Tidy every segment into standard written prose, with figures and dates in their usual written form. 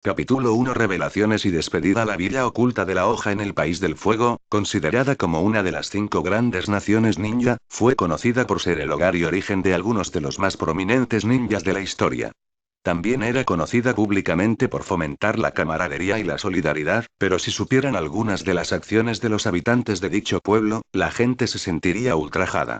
Capítulo 1 Revelaciones y despedida. La villa oculta de la hoja en el País del Fuego, considerada como una de las 5 grandes naciones ninja, fue conocida por ser el hogar y origen de algunos de los más prominentes ninjas de la historia. También era conocida públicamente por fomentar la camaradería y la solidaridad, pero si supieran algunas de las acciones de los habitantes de dicho pueblo, la gente se sentiría ultrajada.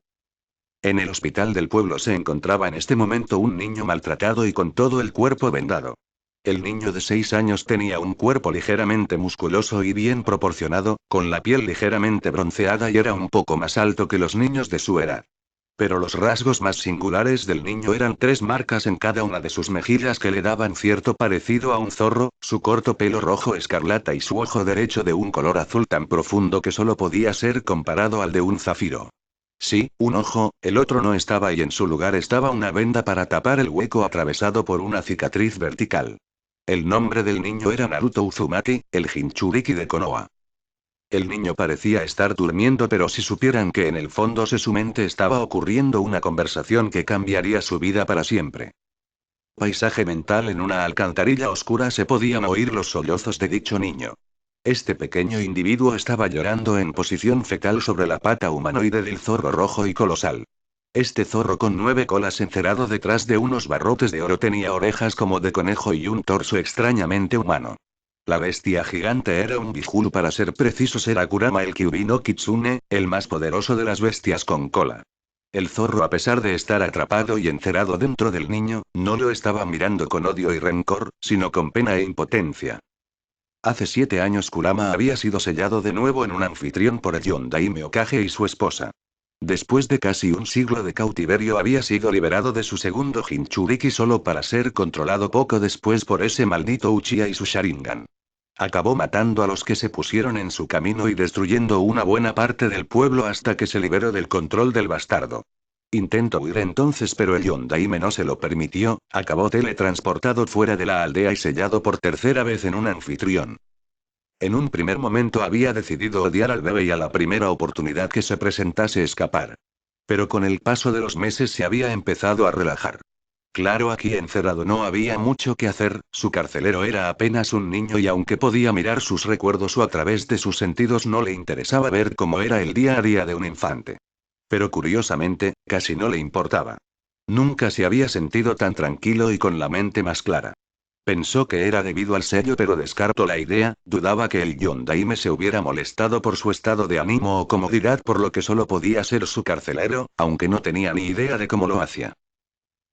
En el hospital del pueblo se encontraba en este momento un niño maltratado y con todo el cuerpo vendado. El niño de 6 años tenía un cuerpo ligeramente musculoso y bien proporcionado, con la piel ligeramente bronceada y era un poco más alto que los niños de su edad. Pero los rasgos más singulares del niño eran 3 marcas en cada una de sus mejillas que le daban cierto parecido a un zorro, su corto pelo rojo escarlata y su ojo derecho de un color azul tan profundo que solo podía ser comparado al de un zafiro. Sí, un ojo, el otro no estaba y en su lugar estaba una venda para tapar el hueco atravesado por una cicatriz vertical. El nombre del niño era Naruto Uzumaki, el Jinchuriki de Konoha. El niño parecía estar durmiendo, pero si supieran que en el fondo de su mente estaba ocurriendo una conversación que cambiaría su vida para siempre. Paisaje mental. En una alcantarilla oscura se podían oír los sollozos de dicho niño. Este pequeño individuo estaba llorando en posición fetal sobre la pata humanoide del zorro rojo y colosal. Este zorro con 9 colas encerrado detrás de unos barrotes de oro tenía orejas como de conejo y un torso extrañamente humano. La bestia gigante era un Bihulu, para ser precisos era Kurama el Kyuubi no Kitsune, el más poderoso de las bestias con cola. El zorro, a pesar de estar atrapado y encerrado dentro del niño, no lo estaba mirando con odio y rencor, sino con pena e impotencia. Hace 7 años Kurama había sido sellado de nuevo en un anfitrión por el Yondaime Okage y su esposa. Después de casi un siglo de cautiverio había sido liberado de su segundo Jinchuriki solo para ser controlado poco después por ese maldito Uchiha y su Sharingan. Acabó matando a los que se pusieron en su camino y destruyendo una buena parte del pueblo hasta que se liberó del control del bastardo. Intentó huir entonces, pero el Yondaime no se lo permitió, acabó teletransportado fuera de la aldea y sellado por tercera vez en un anfitrión. En un primer momento había decidido odiar al bebé y a la primera oportunidad que se presentase escapar. Pero con el paso de los meses se había empezado a relajar. Claro, aquí encerrado no había mucho que hacer, su carcelero era apenas un niño y aunque podía mirar sus recuerdos o a través de sus sentidos no le interesaba ver cómo era el día a día de un infante. Pero curiosamente, casi no le importaba. Nunca se había sentido tan tranquilo y con la mente más clara. Pensó que era debido al sello, pero descartó la idea, dudaba que el Yondaime se hubiera molestado por su estado de ánimo o comodidad, por lo que solo podía ser su carcelero, aunque no tenía ni idea de cómo lo hacía.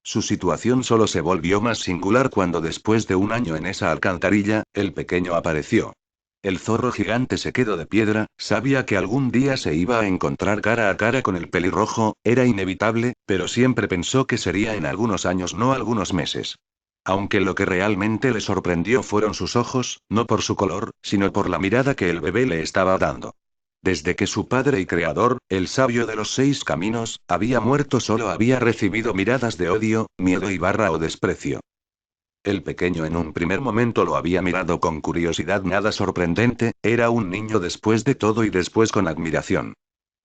Su situación solo se volvió más singular cuando después de un año en esa alcantarilla, el pequeño apareció. El zorro gigante se quedó de piedra, sabía que algún día se iba a encontrar cara a cara con el pelirrojo, era inevitable, pero siempre pensó que sería en algunos años, no algunos meses. Aunque lo que realmente le sorprendió fueron sus ojos, no por su color, sino por la mirada que el bebé le estaba dando. Desde que su padre y creador, el sabio de los 6 caminos, había muerto, solo había recibido miradas de odio, miedo y barra o desprecio. El pequeño en un primer momento lo había mirado con curiosidad, nada sorprendente, era un niño después de todo, y después con admiración.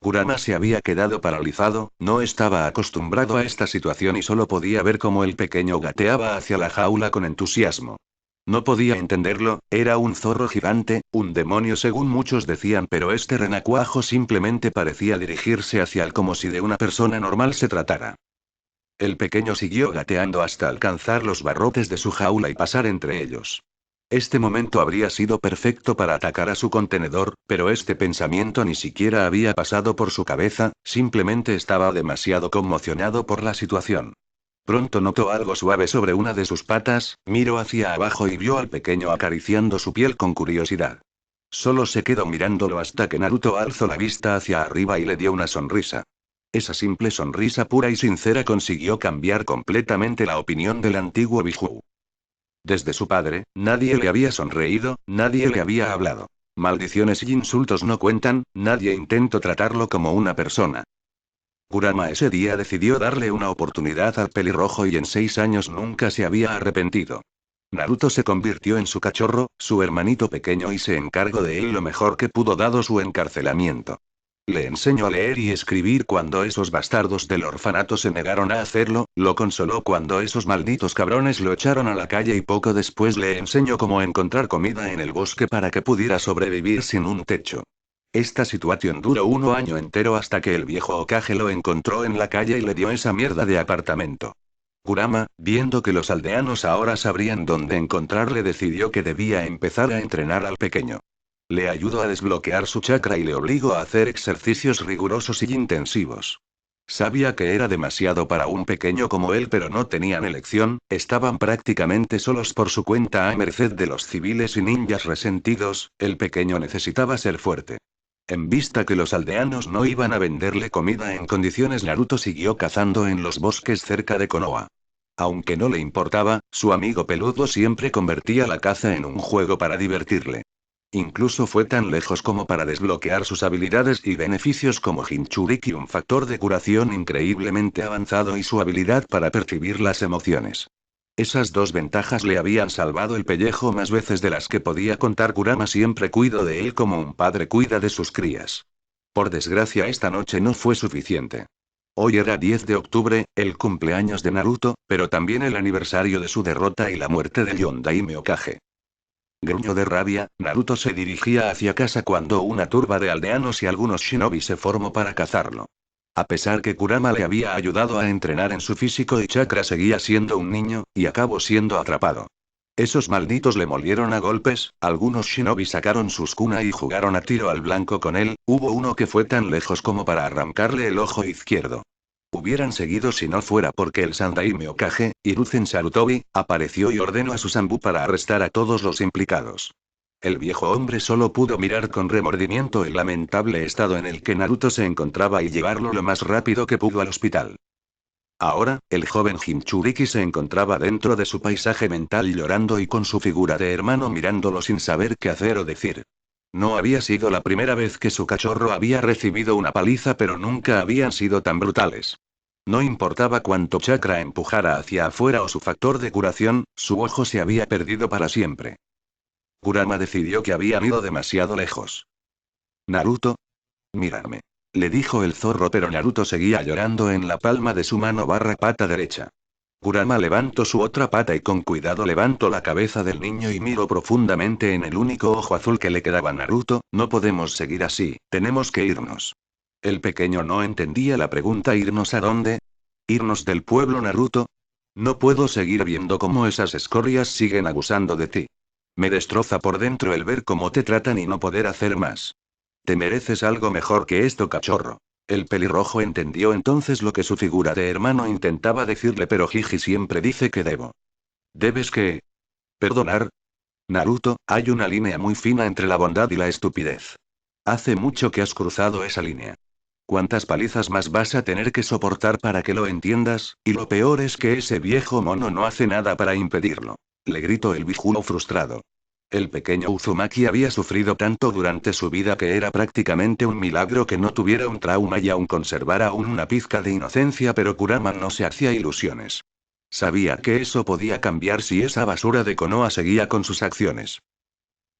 Kurama se había quedado paralizado, no estaba acostumbrado a esta situación y solo podía ver cómo el pequeño gateaba hacia la jaula con entusiasmo. No podía entenderlo, era un zorro gigante, un demonio según muchos decían, pero este renacuajo simplemente parecía dirigirse hacia él como si de una persona normal se tratara. El pequeño siguió gateando hasta alcanzar los barrotes de su jaula y pasar entre ellos. Este momento habría sido perfecto para atacar a su contenedor, pero este pensamiento ni siquiera había pasado por su cabeza, simplemente estaba demasiado conmocionado por la situación. Pronto notó algo suave sobre una de sus patas, miró hacia abajo y vio al pequeño acariciando su piel con curiosidad. Solo se quedó mirándolo hasta que Naruto alzó la vista hacia arriba y le dio una sonrisa. Esa simple sonrisa pura y sincera consiguió cambiar completamente la opinión del antiguo Biju. Desde su padre, nadie le había sonreído, nadie le había hablado. Maldiciones y insultos no cuentan, nadie intentó tratarlo como una persona. Kurama ese día decidió darle una oportunidad al pelirrojo y en 6 años nunca se había arrepentido. Naruto se convirtió en su cachorro, su hermanito pequeño, y se encargó de él lo mejor que pudo dado su encarcelamiento. Le enseñó a leer y escribir cuando esos bastardos del orfanato se negaron a hacerlo, lo consoló cuando esos malditos cabrones lo echaron a la calle y poco después le enseñó cómo encontrar comida en el bosque para que pudiera sobrevivir sin un techo. Esta situación duró 1 año entero hasta que el viejo Hokage lo encontró en la calle y le dio esa mierda de apartamento. Kurama, viendo que los aldeanos ahora sabrían dónde encontrarle, decidió que debía empezar a entrenar al pequeño. Le ayudó a desbloquear su chakra y le obligó a hacer ejercicios rigurosos y intensivos. Sabía que era demasiado para un pequeño como él, pero no tenían elección, estaban prácticamente solos por su cuenta a merced de los civiles y ninjas resentidos, el pequeño necesitaba ser fuerte. En vista que los aldeanos no iban a venderle comida en condiciones, Naruto siguió cazando en los bosques cerca de Konoha. Aunque no le importaba, su amigo peludo siempre convertía la caza en un juego para divertirle. Incluso fue tan lejos como para desbloquear sus habilidades y beneficios como Jinchuriki, un factor de curación increíblemente avanzado, y su habilidad para percibir las emociones. Esas dos ventajas le habían salvado el pellejo más veces de las que podía contar. Kurama siempre cuidó de él como un padre cuida de sus crías. Por desgracia, esta noche no fue suficiente. Hoy era 10 de octubre, el cumpleaños de Naruto, pero también el aniversario de su derrota y la muerte del Yondaime Hokage. Gruñó de rabia, Naruto se dirigía hacia casa cuando una turba de aldeanos y algunos shinobi se formó para cazarlo. A pesar que Kurama le había ayudado a entrenar en su físico y chakra, seguía siendo un niño, y acabó siendo atrapado. Esos malditos le molieron a golpes, algunos shinobi sacaron sus kunai y jugaron a tiro al blanco con él, hubo uno que fue tan lejos como para arrancarle el ojo izquierdo. Hubieran seguido si no fuera porque el Sandaime Hokage, Hiruzen Sarutobi, apareció y ordenó a su Sanbu para arrestar a todos los implicados. El viejo hombre solo pudo mirar con remordimiento el lamentable estado en el que Naruto se encontraba y llevarlo lo más rápido que pudo al hospital. Ahora, el joven Jinchuriki se encontraba dentro de su paisaje mental llorando y con su figura de hermano mirándolo sin saber qué hacer o decir. No había sido la primera vez que su cachorro había recibido una paliza, pero nunca habían sido tan brutales. No importaba cuánto chakra empujara hacia afuera o su factor de curación, su ojo se había perdido para siempre. Kurama decidió que habían ido demasiado lejos. Naruto, mírame, le dijo el zorro, pero Naruto seguía llorando en la palma de su mano barra pata derecha. Kurama levantó su otra pata y con cuidado levantó la cabeza del niño y miró profundamente en el único ojo azul que le quedaba. Naruto, no podemos seguir así, tenemos que irnos. El pequeño no entendía la pregunta. ¿Irnos a dónde? ¿Irnos del pueblo, Naruto? No puedo seguir viendo cómo esas escorias siguen abusando de ti. Me destroza por dentro el ver cómo te tratan y no poder hacer más. Te mereces algo mejor que esto, cachorro. El pelirrojo entendió entonces lo que su figura de hermano intentaba decirle, pero Jiji siempre dice que debo. ¿Debes qué? ¿Perdonar? Naruto, hay una línea muy fina entre la bondad y la estupidez. Hace mucho que has cruzado esa línea. ¿Cuántas palizas más vas a tener que soportar para que lo entiendas? Y lo peor es que ese viejo mono no hace nada para impedirlo. Le gritó el viejuno frustrado. El pequeño Uzumaki había sufrido tanto durante su vida que era prácticamente un milagro que no tuviera un trauma y aún conservara aún una pizca de inocencia, pero Kurama no se hacía ilusiones. Sabía que eso podía cambiar si esa basura de Konoha seguía con sus acciones.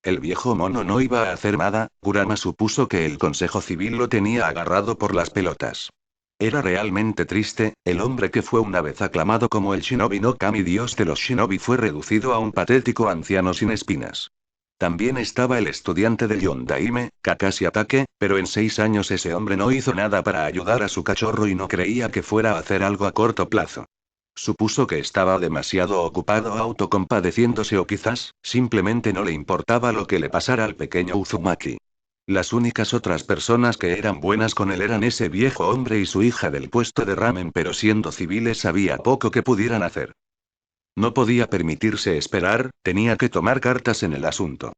El viejo mono no iba a hacer nada. Kurama supuso que el Consejo Civil lo tenía agarrado por las pelotas. Era realmente triste, el hombre que fue una vez aclamado como el Shinobi no Kami, dios de los Shinobi, fue reducido a un patético anciano sin espinas. También estaba el estudiante del Yondaime, Kakashi Atake, pero en 6 años ese hombre no hizo nada para ayudar a su cachorro y no creía que fuera a hacer algo a corto plazo. Supuso que estaba demasiado ocupado autocompadeciéndose, o quizás, simplemente no le importaba lo que le pasara al pequeño Uzumaki. Las únicas otras personas que eran buenas con él eran ese viejo hombre y su hija del puesto de ramen, pero siendo civiles había poco que pudieran hacer. No podía permitirse esperar, tenía que tomar cartas en el asunto.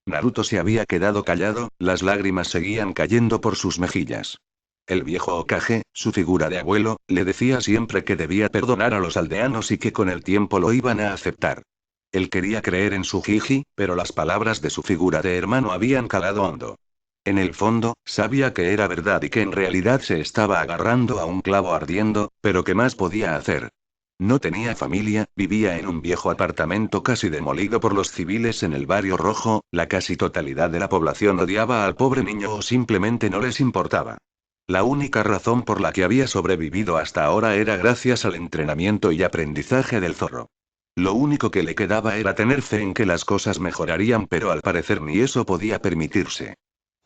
Naruto se había quedado callado, las lágrimas seguían cayendo por sus mejillas. El viejo Hokage, su figura de abuelo, le decía siempre que debía perdonar a los aldeanos y que con el tiempo lo iban a aceptar. Él quería creer en su Jiji, pero las palabras de su figura de hermano habían calado hondo. En el fondo, sabía que era verdad y que en realidad se estaba agarrando a un clavo ardiendo, pero ¿qué más podía hacer? No tenía familia, vivía en un viejo apartamento casi demolido por los civiles en el barrio rojo, la casi totalidad de la población odiaba al pobre niño o simplemente no les importaba. La única razón por la que había sobrevivido hasta ahora era gracias al entrenamiento y aprendizaje del zorro. Lo único que le quedaba era tener fe en que las cosas mejorarían, pero al parecer ni eso podía permitirse.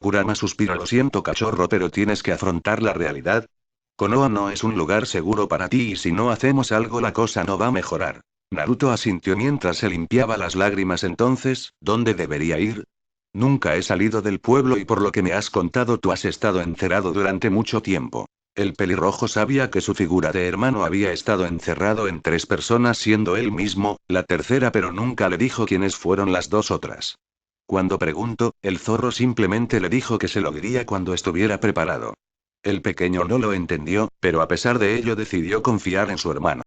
Kurama suspiró: lo siento cachorro, pero tienes que afrontar la realidad. Konoha no es un lugar seguro para ti y si no hacemos algo la cosa no va a mejorar. Naruto asintió mientras se limpiaba las lágrimas. Entonces, ¿dónde debería ir? Nunca he salido del pueblo y por lo que me has contado tú has estado encerrado durante mucho tiempo. El pelirrojo sabía que su figura de hermano había estado encerrado en 3 personas siendo él mismo, la tercera, pero nunca le dijo quiénes fueron las 2 otras. Cuando preguntó, el zorro simplemente le dijo que se lo diría cuando estuviera preparado. El pequeño no lo entendió, pero a pesar de ello decidió confiar en su hermano.